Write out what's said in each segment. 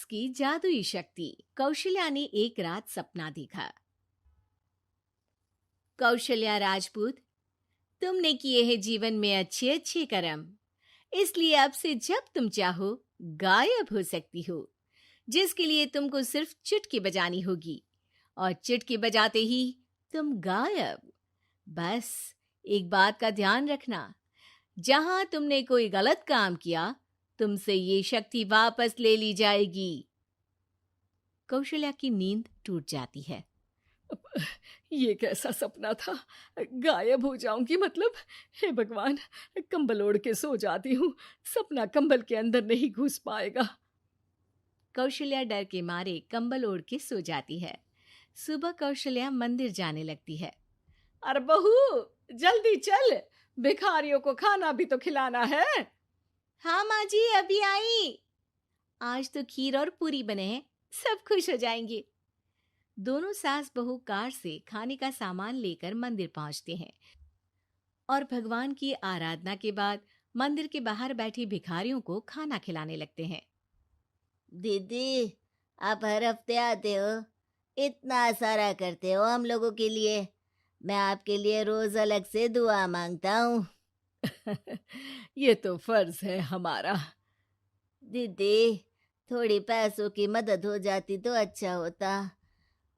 सास की जादुई शक्ति। कौशल्या ने एक रात सपना देखा। कौशल्या राजपूत, तुमने किए हैं जीवन में अच्छे अच्छे कर्म, इसलिए अब से जब तुम चाहो गायब हो सकती हो, जिसके लिए तुमको सिर्फ चुटकी बजानी होगी और चुटकी बजाते ही तुम गायब। बस एक बात का ध्यान रखना, जहां तुमने कोई गलत काम किया तुमसे ये शक्ति वापस ले ली जाएगी। कौशल्या की नींद टूट जाती है। ये कैसा सपना था? गायब हो जाऊंगी मतलब? हे भगवान, कंबल ओढ़ के सो जाती हूँ, सपना कंबल के अंदर नहीं घुस पाएगा। कौशल्या डर के मारे कंबल ओढ़ के सो जाती है। सुबह कौशल्या मंदिर जाने लगती है। अरे बहू, जल्दी चल, भिखारियों को खाना भी तो खिलाना है। हाँ माँ जी, अभी आई। आज तो खीर और पूरी बने हैं, सब खुश हो जाएंगे। दोनों सास बहू कार से खाने का सामान लेकर मंदिर पहुंचते हैं और भगवान की आराधना के बाद मंदिर के बाहर बैठी भिखारियों को खाना खिलाने लगते हैं। दीदी, आप हर हफ्ते आते हो, इतना सारा करते हो हम लोगों के लिए। मैं आपके लिए रोज अलग से दुआ मांगता हूँ। ये तो फर्ज है हमारा। दीदी, थोड़ी पैसों की मदद हो जाती तो अच्छा होता।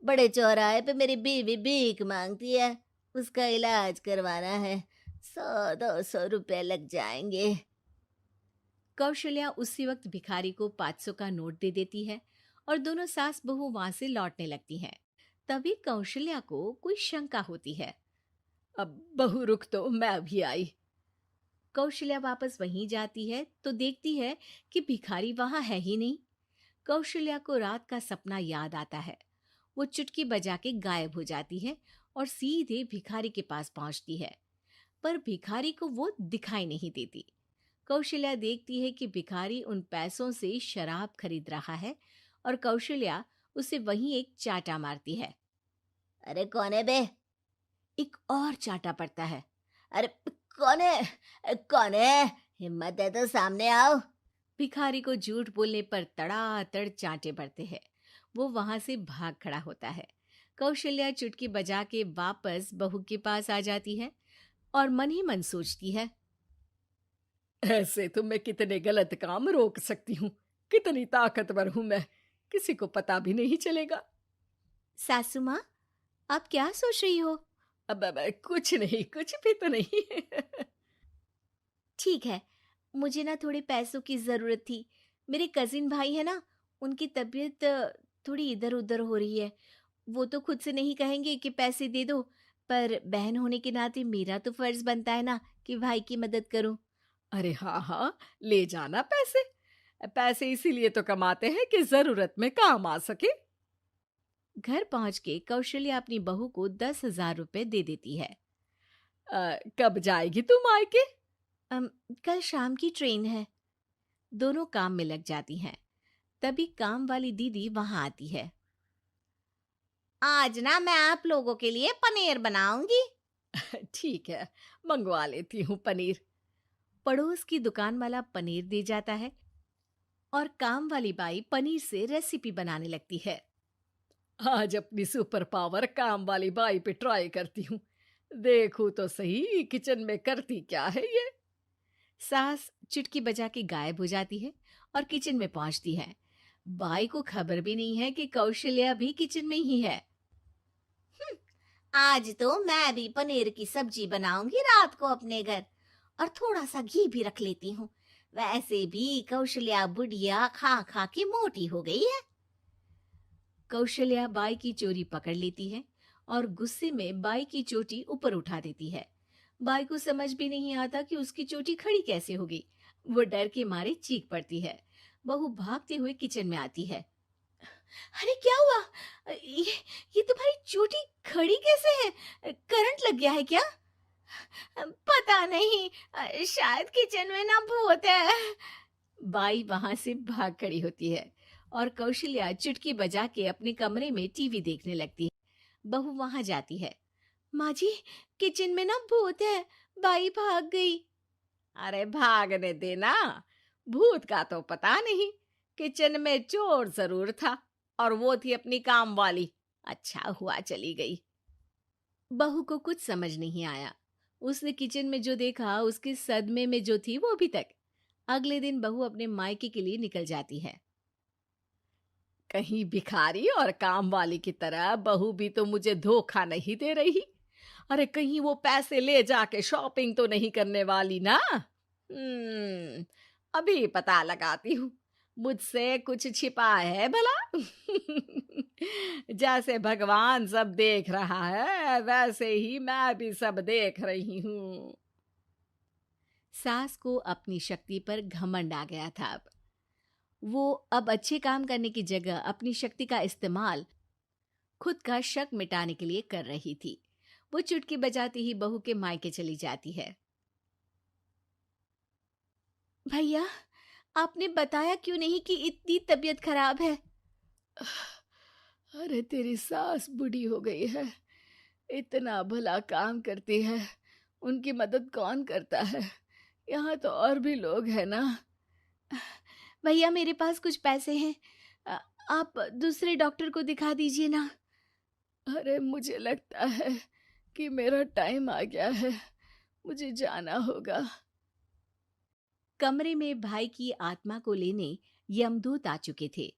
बड़े चौराहे पे मेरी बीवी भीख मांगती है, उसका इलाज करवाना है, 100-200 रुपए लग जाएंगे। कौशल्या उसी वक्त भिखारी को 500 का नोट दे देती है और दोनों सास बहू वहां से लौटने लगती हैं। तभी कौशल्या को कोई शंका होती है। अब बहू रुक, तो मैं भी आई। कौशल्या वापस वहीं जाती है तो देखती है कि भिखारी वहां है ही नहीं। कौशल्या को रात का सपना याद आता है। वो चुटकी बजा के गायब हो जाती है और सीधे भिखारी के पास पहुंचती है, पर भिखारी को वो दिखाई नहीं देती। कौशल्या देखती है कि भिखारी उन पैसों से शराब खरीद रहा है और कौशल्या उसे वहीं एक चाटा मारती है। अरे कौन है बे? एक और चाटा पड़ता है। अरे कौन है? कौन है? हिम्मत है तो सामने आओ। भिखारी को झूठ बोलने पर तड़ातड़ चांटे पड़ते हैं। वो वहां से भाग खड़ा होता है। कौशल्या चुटकी बजा के वापस बहू के पास आ जाती है और मन ही मन सोचती है, ऐसे तो मैं कितने गलत काम रोक सकती हूँ, कितनी ताकतवर हूँ मैं, किसी को पता भी नहीं चलेगा। सासू माँ, आप क्या सोच रही हो? अब कुछ नहीं, कुछ भी तो नहीं। ठीक है, मुझे ना थोड़े पैसों की जरूरत थी। मेरे कजिन भाई है ना, उनकी तबीयत थोड़ी इधर उधर हो रही है। वो तो खुद से नहीं कहेंगे कि पैसे दे दो, पर बहन होने के नाते मेरा तो फर्ज बनता है ना कि भाई की मदद करूं। अरे हाँ हाँ, ले जाना पैसे। पैसे इसीलिए तो कमाते हैं कि जरूरत में काम आ सके। घर पहुंच के कौशल्या अपनी बहू को 10,000 रुपए दे देती है। कब जाएगी तू मायके? अम, कल शाम की ट्रेन है। दोनों काम में लग जाती हैं। तभी काम वाली दीदी वहां आती है। आज ना मैं आप लोगों के लिए पनीर बनाऊंगी। ठीक है, मंगवा लेती हूँ पनीर। पड़ोस की दुकान वाला पनीर दे जाता है और काम वाली बाई पनीर से रेसिपी बनाने लगती है। आज अपनी सुपर पावर काम वाली बाई पे ट्राई करती हूँ, देखूं तो सही किचन में करती क्या है ये। सास चुटकी बजा के गायब हो जाती है और किचन में पहुंचती है। बाई को खबर भी नहीं है कि कौशल्या भी किचन में ही है। आज तो मैं भी पनीर की सब्जी बनाऊंगी रात को अपने घर, और थोड़ा सा घी भी रख लेती हूँ। वैसे भी कौशल्या बुढ़िया खा खा के मोटी हो गई है। कौशल्या बाई की चोरी पकड़ लेती है और गुस्से में बाई की चोटी ऊपर उठा देती है। बाई को समझ भी नहीं आता कि उसकी चोटी खड़ी कैसे हो गई। वो डर के मारे चीख पड़ती है। बहू भागते हुए किचन में आती है। अरे क्या हुआ? ये तुम्हारी चोटी खड़ी कैसे है? करंट लग गया है क्या? पता नहीं, शायद किचन में ना भूत है। बाई वहां से भाग खड़ी होती है और कौशल्या चुटकी बजा के अपने कमरे में टीवी देखने लगती है। बहू वहां जाती है। माँ जी, किचन में ना भूत है, बाई भाग गई। अरे भागने देना, भूत का तो पता नहीं, किचन में चोर जरूर था और वो थी अपनी काम वाली। अच्छा हुआ चली गई। बहू को कुछ समझ नहीं आया। उसने किचन में जो देखा उसके सदमे में जो थी वो अभी तक। अगले दिन बहू अपने मायके के लिए निकल जाती है। कहीं भिखारी और काम वाली की तरह बहू भी तो मुझे धोखा नहीं दे रही। अरे कहीं वो पैसे ले जाके शॉपिंग तो नहीं करने वाली ना। अभी पता लगाती हूँ मुझसे कुछ छिपा है भला। जैसे भगवान सब देख रहा है वैसे ही मैं भी सब देख रही हूँ। सास को अपनी शक्ति पर घमंड आ गया था। वो अब अच्छे काम करने की जगह अपनी शक्ति का इस्तेमाल खुद का शक मिटाने के लिए कर रही थी। वो चुटकी बजाती ही बहू के मायके चली जाती है। भैया, आपने बताया क्यों नहीं कि इतनी तबीयत खराब है? अरे तेरी सास बूढ़ी हो गई है, इतना भला काम करती है, उनकी मदद कौन करता है? यहाँ तो और भी लोग हैं ना। भैया, मेरे पास कुछ पैसे हैं, आप दूसरे डॉक्टर को दिखा दीजिए ना। अरे मुझे लगता है कि मेरा टाइम आ गया है, मुझे जाना होगा। कमरे में भाई की आत्मा को लेने यमदूत आ चुके थे।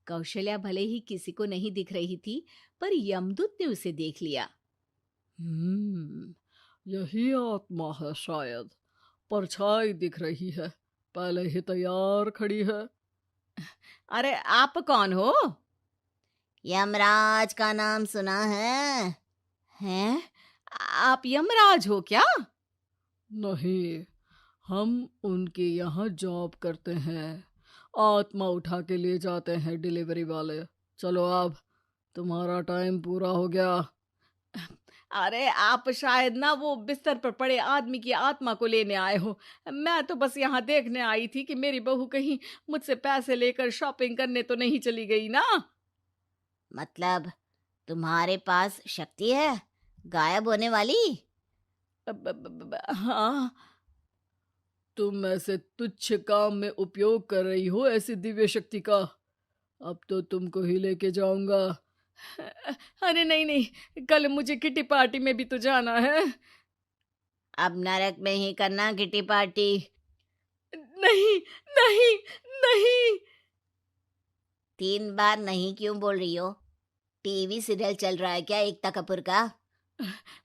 कौशल्या भले ही किसी को नहीं दिख रही थी, पर यमदूत ने उसे देख लिया। यही आत्मा है शायद, परछाई दिख रही है, पहले ही तैयार खड़ी है। अरे आप कौन हो? यमराज का नाम सुना है? हैं? आप यमराज हो क्या? नहीं, हम उनके यहाँ जॉब करते हैं, आत्मा उठा के ले जाते हैं डिलीवरी वाले। चलो अब तुम्हारा टाइम पूरा हो गया। अरे आप शायद ना वो बिस्तर पर पड़े आदमी की आत्मा को लेने आए हो। मैं तो बस यहाँ देखने आई थी कि मेरी बहू कहीं मुझसे पैसे लेकर शॉपिंग करने तो नहीं चली गई ना। मतलब तुम्हारे पास शक्ति है गायब होने वाली? हाँ। तुम ऐसे तुच्छ काम में उपयोग कर रही हो ऐसी दिव्य शक्ति का। अब तो तुमको ही लेके जाऊंगा। अरे नहीं नहीं, कल मुझे किटी पार्टी में भी तो जाना है। अब नरक में ही करना किटी पार्टी। नहीं नहीं नहीं। 3 बार नहीं क्यों बोल रही हो? टीवी सीरियल चल रहा है क्या एकता कपूर का?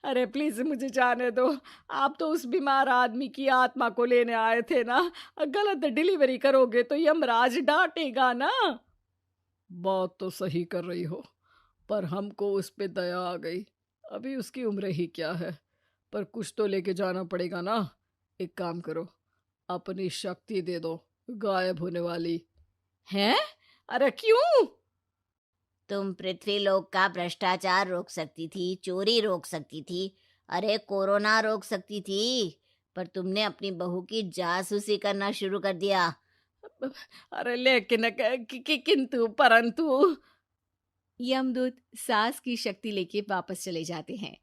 अरे प्लीज मुझे जाने दो। आप तो उस बीमार आदमी की आत्मा को लेने आए थे ना। गलत डिलीवरी करोगे तो यमराज डांटेगा ना। बात तो सही कर रही हो, पर हमको उस पे दया आ गई। अभी उसकी उम्र ही क्या है, पर कुछ तो लेके जाना पड़ेगा ना। एक काम करो, अपनी शक्ति दे दो, गायब होने वाली। हैं? अरे क्यों? तुम पृथ्वी लोक का भ्रष्टाचार रोक सकती थी, चोरी रोक सकती थी, अरे कोरोना रोक सकती थी, पर तुमने अपनी बहू की जासूसी करना शुरू कर दिया। अरे लेकिन किंतु परंतु। यमदूत सास की शक्ति लेके वापस चले जाते हैं।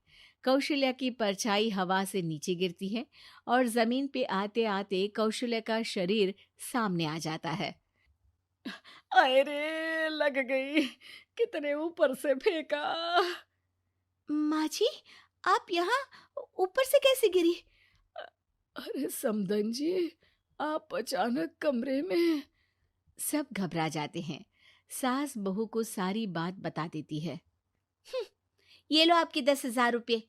कौशल्या की परछाई हवा से नीचे गिरती है और जमीन पे आते आते कौशल्या का शरीर सामने आ जाता है। अरे लग गई, कितने ऊपर से फेंका। माँ जी, आप यहाँ ऊपर से कैसे गिरी? अरे समधन जी, आप अचानक कमरे में। सब घबरा जाते हैं। सास बहू को सारी बात बता देती है। ये लो आपके 10,000 रुपये।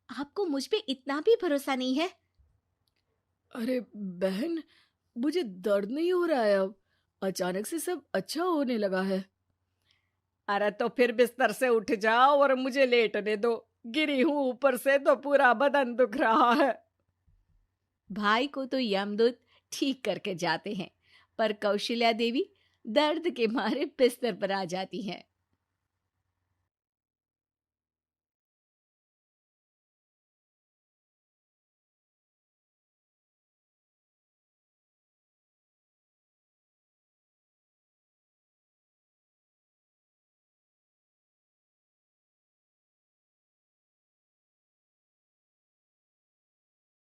आपको मुझ पे इतना भी भरोसा नहीं है? अरे बहन, मुझे दर्द नहीं हो रहा है, अब अचानक से सब अच्छा होने लगा है। अरे तो फिर बिस्तर से उठ जाओ और मुझे लेटने दो। गिरी हूं ऊपर से तो पूरा बदन दुख रहा है। भाई को तो यमदूत ठीक करके जाते हैं, पर कौशल्या देवी दर्द के मारे बिस्तर पर आ जाती हैं।